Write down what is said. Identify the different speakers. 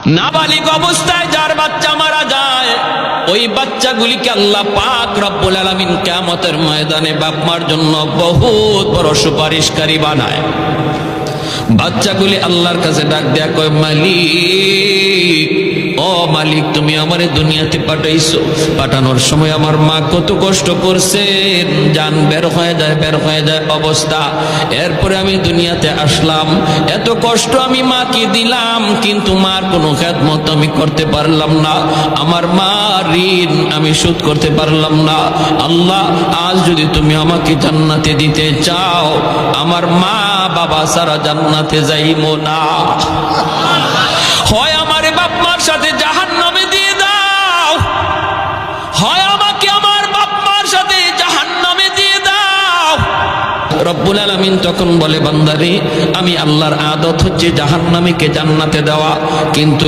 Speaker 1: নাবালিগ অবস্থায় যার বাচ্চা মারা যায়, ওই বাচ্চাগুলিকে আল্লাহ পাক রব্বুল আলামিন কিয়ামতের ময়দানে বাপ মার জন্য বহুত বড় সুপারিশকারী বানায়। বাচ্চাগুলি আল্লাহর কাছে ডাক দেয়া কয়, মালিক, ও মালিক, তুমি আমারে দুনিয়াতে পাঠাইছো, পাঠানোর সময় আমার মা কত কষ্ট করছেন, জান বের হয়ে যায় অবস্থা। এরপরে আমি দুনিয়াতে আসলাম, এত কষ্ট আমি মাকে দিলাম, কিন্তু মার কোনো খেদমত আমি করতে পারলাম না, আমার মা ঋণ আমি শোধ করতে পারলাম না। আল্লাহ, আজ যদি তুমি আমাকে জান্নাতে দিতে চাও, আমার মা বাবা সারা জান্নাতে যাইবো না, হয় আমারে বাপ মার সাথে জাহান্নামে দিয়ে দাও, হয় আমাকে আমার বাপ মার সাথে জাহান্নামে দিয়ে দাও। রব্বুল আলামিন তখন বলে, বান্দারে, আমি আল্লাহর আদত হচ্ছে জাহান্নামীকে জান্নাতে দেওয়া, কিন্তু